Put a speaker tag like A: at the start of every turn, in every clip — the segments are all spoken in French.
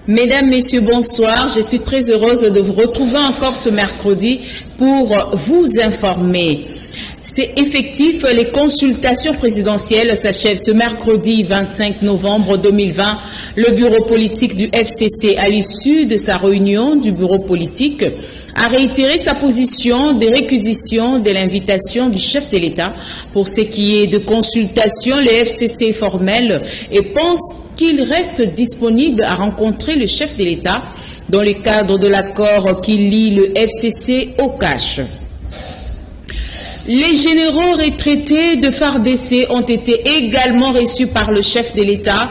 A: Mesdames, Messieurs, bonsoir. Je suis très heureuse de vous retrouver encore ce mercredi pour vous informer. C'est effectif, les consultations présidentielles s'achèvent ce mercredi 25 novembre 2020. Le bureau politique du FCC, à l'issue de sa réunion du bureau politique, a réitéré sa position de réquisition de l'invitation du chef de l'État. Pour ce qui est de consultation, le FCC est formel et pense qu'il reste disponible à rencontrer le chef de l'État dans le cadre de l'accord qui lie le FCC au cash. Les généraux retraités de FARDC ont été également reçus par le chef de l'État.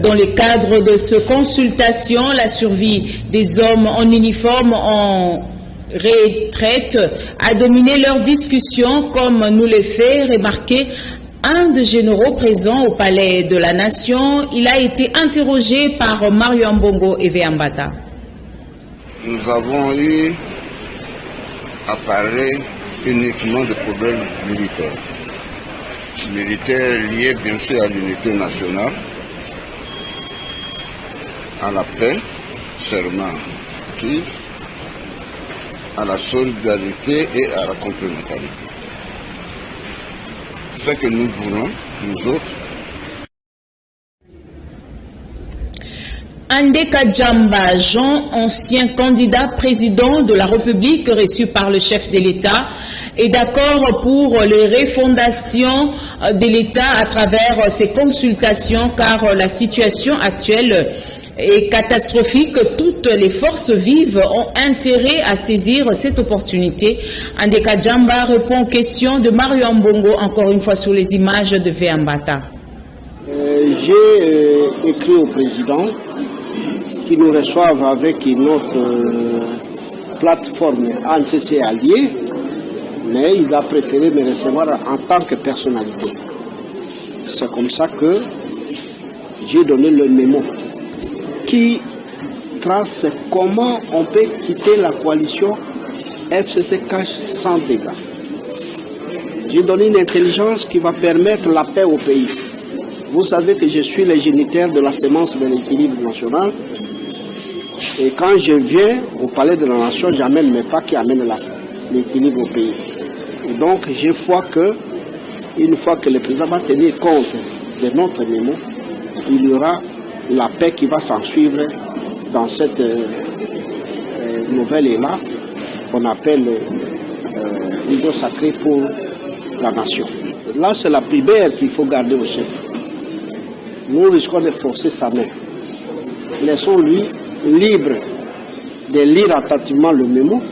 A: Dans le cadre de cette consultation, la survie des hommes en uniforme en retraite a dominé leur discussion, comme nous le fait remarquer un des généraux présents au Palais de la Nation. Il a été interrogé par Mario Mbongo et Veambata.
B: Nous avons eu à parler uniquement de problèmes militaires. Militaires liés bien sûr à l'unité nationale, à la paix, serment acquise, à la solidarité et à la complémentarité. Ce que nous voulons, nous autres.
A: Andeka Djamba Jean, ancien candidat président de la République reçu par le chef de l'État, est d'accord pour les refondations de l'État à travers ces consultations, car la situation actuelle est catastrophique. Toutes les forces vives ont intérêt à saisir cette opportunité. Andeka Djamba répond aux questions de Mario Mbongo, encore une fois sur les images de Veambata.
C: J'ai écrit au président qui nous reçoivent avec notre plateforme ANCC alliée, mais il a préféré me recevoir en tant que personnalité. C'est comme ça que j'ai donné le mémo qui trace comment on peut quitter la coalition FCC Cash sans dégâts. J'ai donné une intelligence qui va permettre la paix au pays. Vous savez que je suis le géniteur de la sémence de l'équilibre national. Et quand je viens au Palais de la Nation, j'amène mes pas qui amènent l'équilibre au pays. Et donc, je vois que, une fois que le président va tenir compte de notre mémo, il y aura la paix qui va s'en suivre dans cette nouvelle élan qu'on appelle l'idole sacrée pour la nation. Là, c'est la primaire qu'il faut garder au chef. Nous risquons de forcer sa main. Laissons-lui libre de lire attentivement le mémo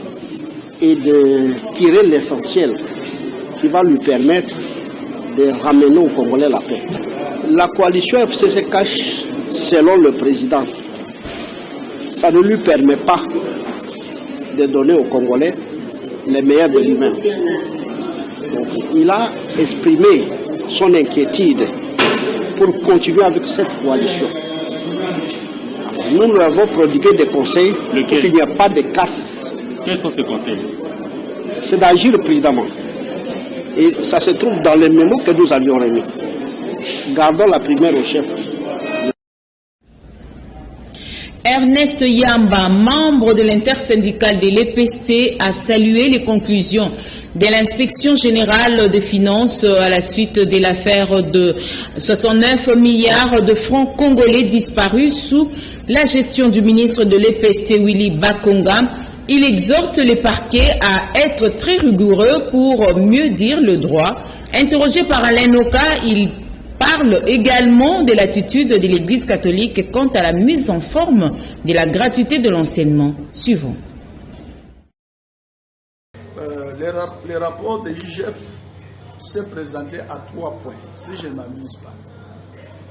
C: et de tirer l'essentiel qui va lui permettre de ramener au Congolais la paix. La coalition FCC cache, selon le président, ça ne lui permet pas de donner aux Congolais les meilleurs de lui-même. Il a exprimé son inquiétude pour continuer avec cette coalition. Nous nous avons prodigué des conseils pour qu'il n'y ait pas de casse.
D: Quels sont ces conseils?
C: C'est d'agir prudemment. Et ça se trouve dans les mémos que nous avions remis. Gardons la primaire au chef.
A: Ernest Yamba, membre de l'intersyndicale de l'EPST, a salué les conclusions de l'inspection générale des finances à la suite de l'affaire de 69 milliards de francs congolais disparus sous la gestion du ministre de l'EPST, Willy Bakonga. Il exhorte les parquets à être très rigoureux pour mieux dire le droit. Interrogé par Alain Oka, il parle également de l'attitude de l'Église catholique quant à la mise en forme de la gratuité de l'enseignement. Suivons.
E: Les rapports de l'IGF s'est présenté à 3 points, si je ne m'amuse pas.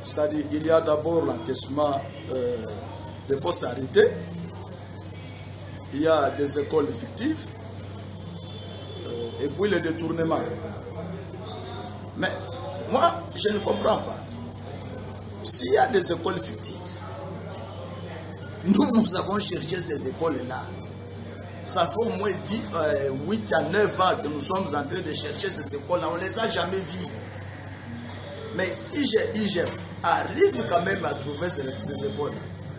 E: C'est-à-dire, il y a d'abord l'encaissement des fausses arrêtés, il y a des écoles fictives, et puis le détournement. Mais moi, je ne comprends pas. S'il y a des écoles fictives, nous avons cherché ces écoles-là. Ça fait au moins 8 à 9 ans que nous sommes en train de chercher ces écoles-là. On ne les a jamais vues. Mais si IGF arrive quand même à trouver ces écoles,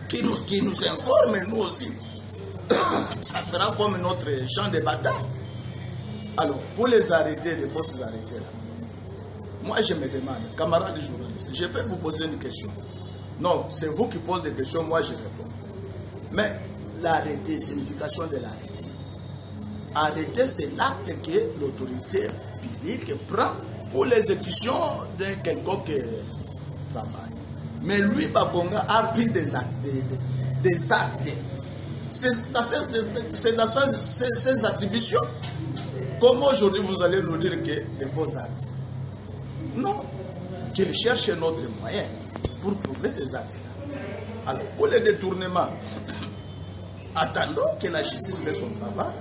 E: qui nous informe, nous aussi. Ça sera comme notre champ de bataille. Alors, pour les arrêter, les fausses arrêtés, là, moi je me demande, camarades journalistes, je peux vous poser une question. Non, c'est vous qui posez des questions, moi je réponds. Mais l'arrêté, signification de l'arrêté. Arrêter, c'est l'acte que l'autorité publique prend pour l'exécution d'un quelconque travail. Mais lui, Babonga, a pris des actes. C'est dans ses attributions. Comment aujourd'hui vous allez nous dire que les faux actes? Non, qu'il cherche un autre moyen pour prouver ces actes-là. Alors, pour les détournements, attendons que la justice fasse son travail.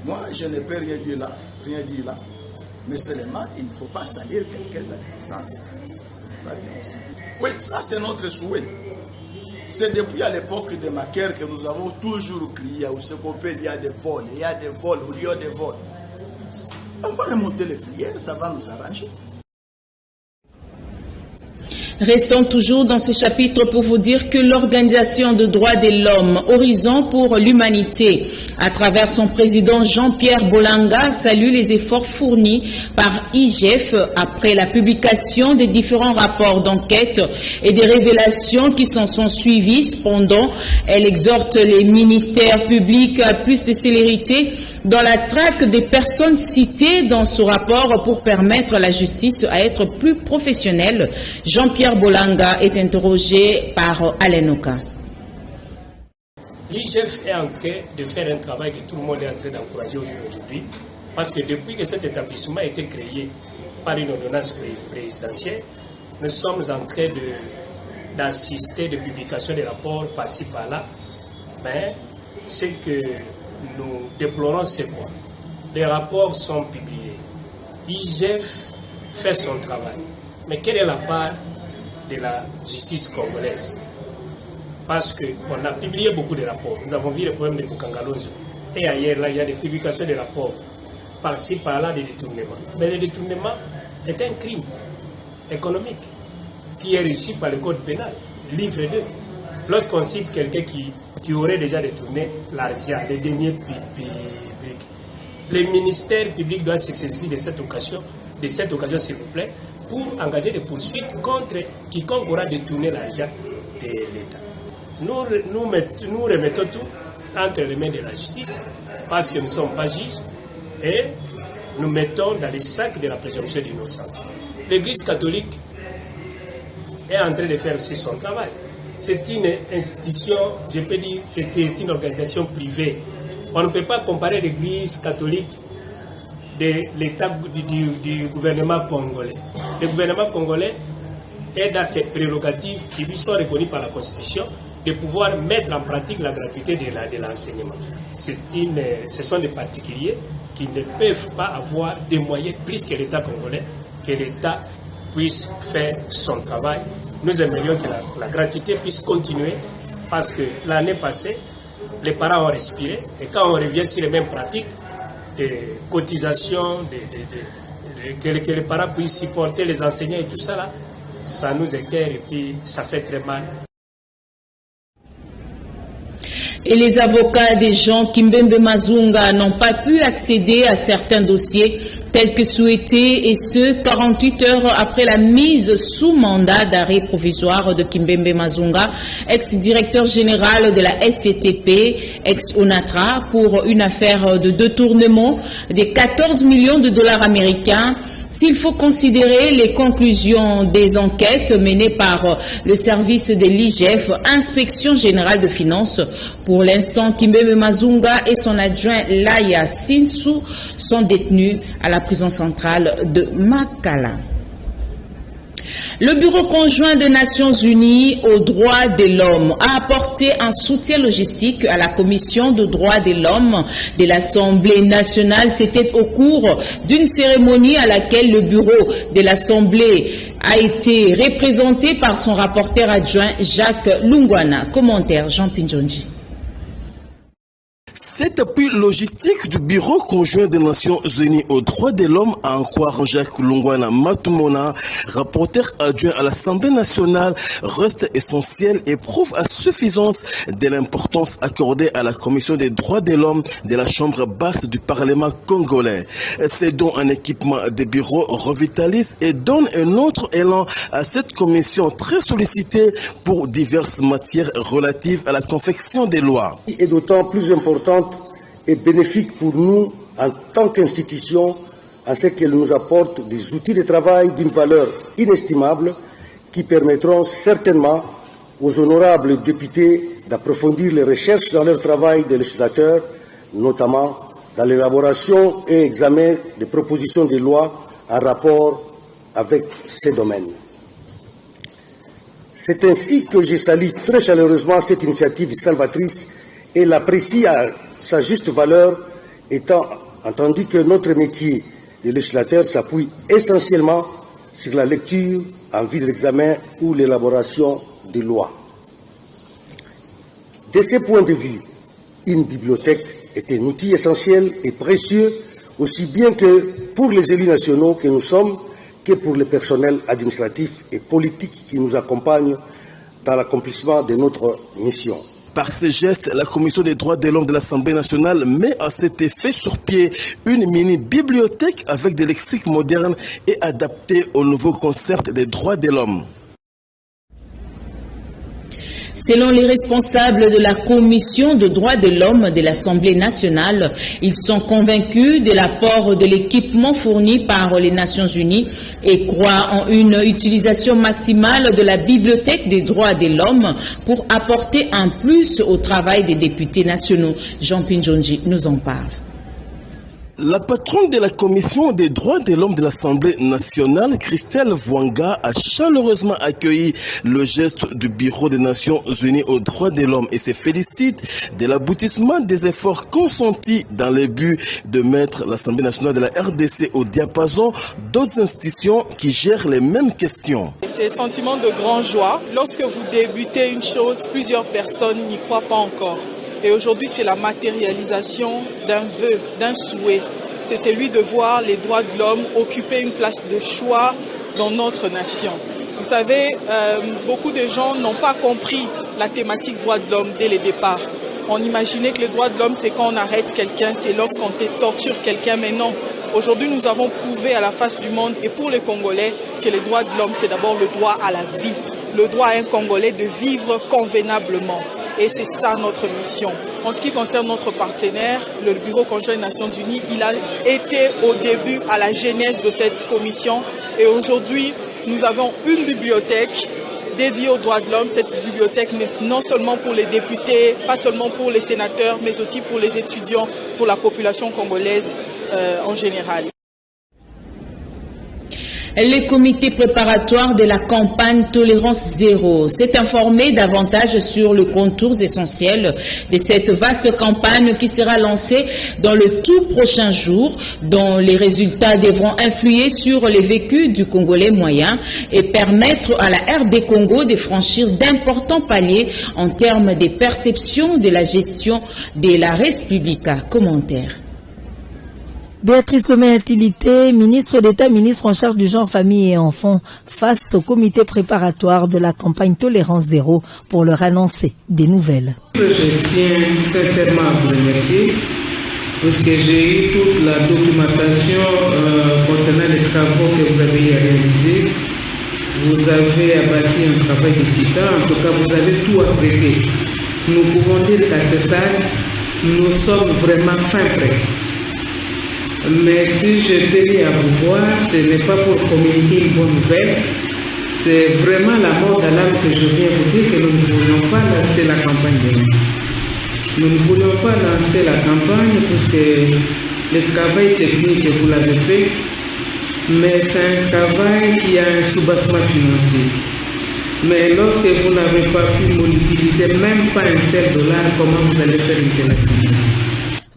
E: Moi, je ne peux rien dire là. Mais seulement, il ne faut pas salir quelqu'un de la puissance. C'est pas bien aussi. Oui, ça c'est notre souhait. C'est depuis à l'époque de Macaire que nous avons toujours crié au Secopé, il y a des vols, il y a des vols, il y a des vols. On va remonter les filières, ça va nous arranger.
A: Restons toujours dans ce chapitre pour vous dire que l'Organisation de droits de l'homme Horizon pour l'humanité, à travers son président Jean-Pierre Bolanga, salue les efforts fournis par IGF après la publication des différents rapports d'enquête et des révélations qui s'en sont suivies. Cependant, elle exhorte les ministères publics à plus de célérité dans la traque des personnes citées dans ce rapport pour permettre à la justice à être plus professionnelle. Jean-Pierre Bolanga est interrogé par Alain Oka.
D: L'IGF est en train de faire un travail que tout le monde est en train d'encourager aujourd'hui, parce que depuis que cet établissement a été créé par une ordonnance présidentielle, nous sommes en train d'assister de publication des rapports par-ci par-là, mais c'est que nous déplorons c'est quoi? Les rapports sont publiés. IGF fait son travail. Mais quelle est la part de la justice congolaise? Parce qu'on a publié beaucoup de rapports. Nous avons vu le problème de Bukangalonzo. Et ailleurs, là, il y a des publications de rapports. Par-ci, par-là, des détournements. Mais le détournement est un crime économique qui est régi par le code pénal, livre 2. Lorsqu'on cite quelqu'un qui aurait déjà détourné l'argent, les deniers publics, le ministère public doit se saisir de cette occasion, s'il vous plaît, pour engager des poursuites contre quiconque aura détourné l'argent de l'État. Nous remettons tout entre les mains de la justice parce que nous ne sommes pas juges et nous mettons dans les sacs de la présomption d'innocence. L'Église catholique est en train de faire aussi son travail. C'est une institution, je peux dire, c'est une organisation privée. On ne peut pas comparer l'Église catholique de l'État du gouvernement congolais. Le gouvernement congolais est dans ses prérogatives qui lui sont reconnues par la Constitution de pouvoir mettre en pratique la gratuité de l'enseignement. Ce sont des particuliers qui ne peuvent pas avoir des moyens plus que l'État congolais, que l'État puisse faire son travail. Nous aimerions que la gratuité puisse continuer parce que l'année passée, les parents ont respiré et quand on revient sur les mêmes pratiques de cotisation, que les parents puissent supporter les enseignants et tout ça là, ça nous écœure et puis ça fait très mal.
A: Et les avocats des gens Kimbembe Mazunga n'ont pas pu accéder à certains dossiers tels que souhaité, et ce 48 heures après la mise sous mandat d'arrêt provisoire de Kimbembe Mazunga, ex-directeur général de la SCTP, ex-ONATRA, pour une affaire de détournement de 14 millions de dollars américains. S'il faut considérer les conclusions des enquêtes menées par le service de l'IGF, Inspection Générale de Finances, pour l'instant, Kimbembe Mazunga et son adjoint Laya Sinsou sont détenus à la prison centrale de Makala. Le Bureau conjoint des Nations Unies aux droits de l'homme a apporté un soutien logistique à la Commission des droits de l'homme de l'Assemblée nationale. C'était au cours d'une cérémonie à laquelle le bureau de l'Assemblée a été représenté par son rapporteur adjoint Jacques Lungwana. Commentaire Jean Pinjonji.
F: Cet appui logistique du Bureau conjoint des Nations Unies aux droits de l'homme, à en croire Jacques Longwana Matumona, rapporteur adjoint à l'Assemblée nationale, reste essentiel et prouve à suffisance de l'importance accordée à la Commission des droits de l'homme de la Chambre basse du Parlement congolais. Ces dons en équipement des bureaux revitalisent et donnent un autre élan à cette commission très sollicitée pour diverses matières relatives à la confection des lois.
G: Et d'autant plus importante et bénéfique pour nous en tant qu'institution, en ce qu'elle nous apporte des outils de travail d'une valeur inestimable qui permettront certainement aux honorables députés d'approfondir les recherches dans leur travail de législateur, notamment dans l'élaboration et examen des propositions de loi en rapport avec ces domaines. C'est ainsi que je salue très chaleureusement cette initiative salvatrice et l'apprécie à sa juste valeur, étant entendu que notre métier de législateur s'appuie essentiellement sur la lecture en vue de l'examen ou l'élaboration des lois. De ce point de vue, une bibliothèque est un outil essentiel et précieux, aussi bien que pour les élus nationaux que nous sommes, que pour le personnel administratif et politique qui nous accompagne dans l'accomplissement de notre mission.
F: Par ces gestes, la Commission des droits de l'homme de l'Assemblée nationale met à cet effet sur pied une mini-bibliothèque avec des lexiques modernes et adaptés au nouveau concept des droits de l'homme.
A: Selon les responsables de la Commission des droits de l'homme de l'Assemblée nationale, ils sont convaincus de l'apport de l'équipement fourni par les Nations Unies et croient en une utilisation maximale de la Bibliothèque des droits de l'homme pour apporter un plus au travail des députés nationaux. Jean Pinjonji nous en parle.
F: La patronne de la Commission des droits de l'homme de l'Assemblée nationale, Christelle Vwanga, a chaleureusement accueilli le geste du Bureau des Nations Unies aux droits de l'homme et se félicite de l'aboutissement des efforts consentis dans le but de mettre l'Assemblée nationale de la RDC au diapason d'autres institutions qui gèrent les mêmes questions.
H: C'est un sentiment de grande joie. Lorsque vous débutez une chose, plusieurs personnes n'y croient pas encore. Et aujourd'hui, c'est la matérialisation d'un vœu, d'un souhait. C'est celui de voir les droits de l'homme occuper une place de choix dans notre nation. Vous savez, beaucoup de gens n'ont pas compris la thématique droits de l'homme dès le départ. On imaginait que les droits de l'homme, c'est quand on arrête quelqu'un, c'est lorsqu'on torture quelqu'un, mais non. Aujourd'hui, nous avons prouvé à la face du monde et pour les Congolais que les droits de l'homme, c'est d'abord le droit à la vie. Le droit à un Congolais de vivre convenablement. Et c'est ça notre mission. En ce qui concerne notre partenaire, le Bureau conjoint des Nations Unies, il a été au début à la genèse de cette commission. Et aujourd'hui, nous avons une bibliothèque dédiée aux droits de l'homme. Cette bibliothèque n'est non seulement pour les députés, pas seulement pour les sénateurs, mais aussi pour les étudiants, pour la population congolaise en général.
A: Le comité préparatoire de la campagne Tolérance Zéro s'est informé davantage sur les contours essentiels de cette vaste campagne qui sera lancée dans le tout prochain jour, dont les résultats devront influer sur les vécus du Congolais moyen et permettre à la RD Congo de franchir d'importants paliers en termes de perception de la gestion de la Res Publica. Commentaire.
I: Béatrice Lomé-Atilité, ministre d'État, ministre en charge du genre, famille et enfants, face au comité préparatoire de la campagne Tolérance Zéro pour leur annoncer des nouvelles.
J: Je tiens sincèrement à vous remercier parce que j'ai eu toute la documentation concernant les travaux que vous avez réalisés. Vous avez abattu un travail de titan, en tout cas vous avez tout apprêté. Nous pouvons dire qu'à ce stade, nous sommes vraiment fin prêts. Mais si je tenais à vous voir, ce n'est pas pour communiquer une bonne nouvelle, c'est vraiment la mort d'alarme que je viens vous dire que nous ne voulions pas lancer la campagne demain. Nous ne voulions pas lancer la campagne parce que le travail technique que vous l'avez fait, mais c'est un travail qui a un soubassement financier. Mais lorsque vous n'avez pas pu monétiser même pas un seul dollar, comment vous allez faire une telle activité?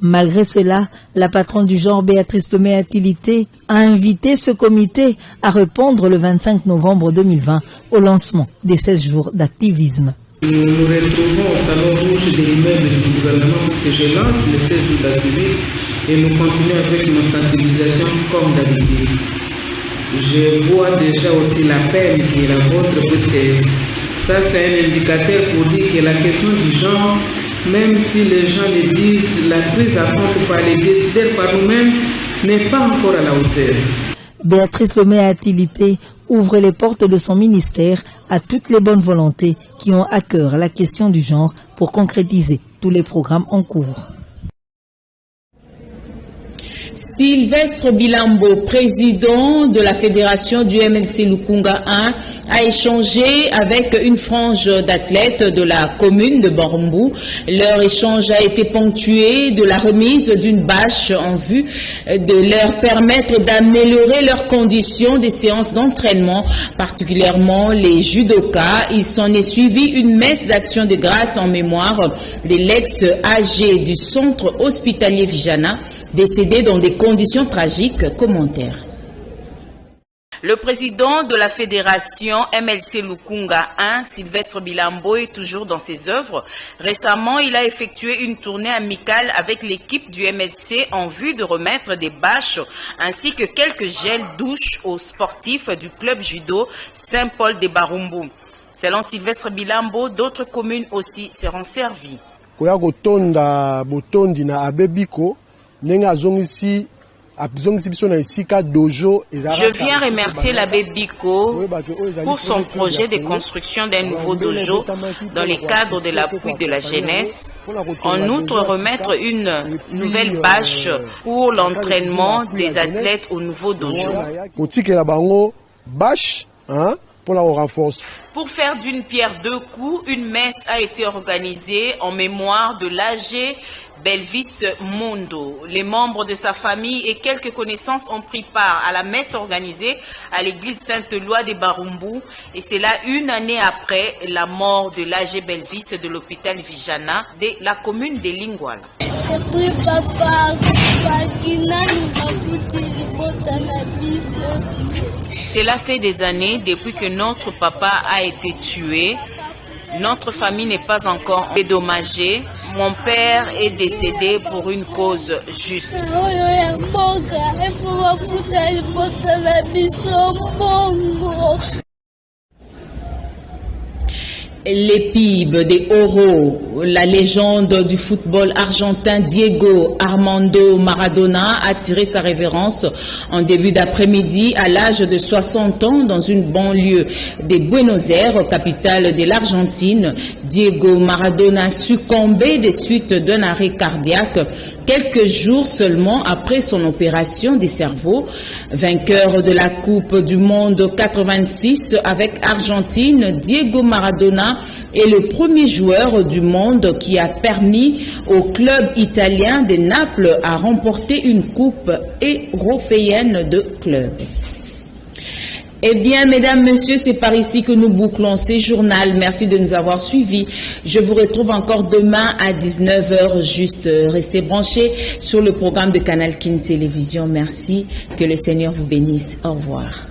I: Malgré cela, la patronne du genre Béatrice Lomé-Atilité a invité ce comité à répondre le 25 novembre 2020 au lancement des 16 jours d'activisme.
J: Nous nous retrouvons au salon rouge de l'immeuble du gouvernement pour que je lance le 16 jours d'activisme et nous continuons avec nos sensibilisations comme d'habitude. Je vois déjà aussi la peine qui est la vôtre, puisque ça c'est un indicateur pour dire que la question du genre, même si les gens le disent, la prise à compte par les décideurs par nous-mêmes n'est pas encore à la hauteur.
I: Béatrice Lomé-Atilité ouvre les portes de son ministère à toutes les bonnes volontés qui ont à cœur la question du genre pour concrétiser tous les programmes en cours.
A: Sylvestre Bilambo, président de la fédération du MLC Lukunga 1, a échangé avec une frange d'athlètes de la commune de Barumbu. Leur échange a été ponctué de la remise d'une bâche en vue de leur permettre d'améliorer leurs conditions des séances d'entraînement, particulièrement les judokas. Il s'en est suivi une messe d'action de grâce en mémoire de l'ex-AG du centre hospitalier Vijana, décédé dans des conditions tragiques. Commentaire. Le président de la fédération MLC Lukunga 1, Sylvestre Bilambo, est toujours dans ses œuvres. Récemment, il a effectué une tournée amicale avec l'équipe du MLC en vue de remettre des bâches ainsi que quelques gels douches aux sportifs du club judo Saint-Paul de Barumbu. Selon Sylvestre Bilambo, d'autres communes aussi seront servies.
K: Je
A: viens remercier l'abbé Biko pour son projet de construction d'un nouveau dojo dans le cadre de l'appui de la jeunesse. En outre, remettre une nouvelle bâche pour l'entraînement des athlètes au nouveau dojo. Pour faire d'une pierre deux coups, une messe a été organisée en mémoire de l'AG Belvis Mondo. Les membres de sa famille et quelques connaissances ont pris part à la messe organisée à l'église Sainte-Loi de Barumbu, et c'est là une année après la mort de l'AG Belvis de l'hôpital Vijana de la commune de Lingwala. Cela fait des années depuis que notre papa a été tué. Notre famille n'est pas encore dédommagée. Mon père est décédé pour une cause juste. Les PIB des Oro, la légende du football argentin Diego Armando Maradona a tiré sa révérence en début d'après-midi à l'âge de 60 ans dans une banlieue de Buenos Aires, capitale de l'Argentine. Diego Maradona a succombé des suites d'un arrêt cardiaque quelques jours seulement après son opération des cerveaux. Vainqueur de la Coupe du Monde 86 avec Argentine, Diego Maradona est le premier joueur du monde qui a permis au club italien de Naples à remporter une coupe européenne de clubs. Eh bien, mesdames, messieurs, c'est par ici que nous bouclons ces journaux. Merci de nous avoir suivis. Je vous retrouve encore demain à 19h. Juste restez branchés sur le programme de Canal King Télévision. Merci. Que le Seigneur vous bénisse. Au revoir.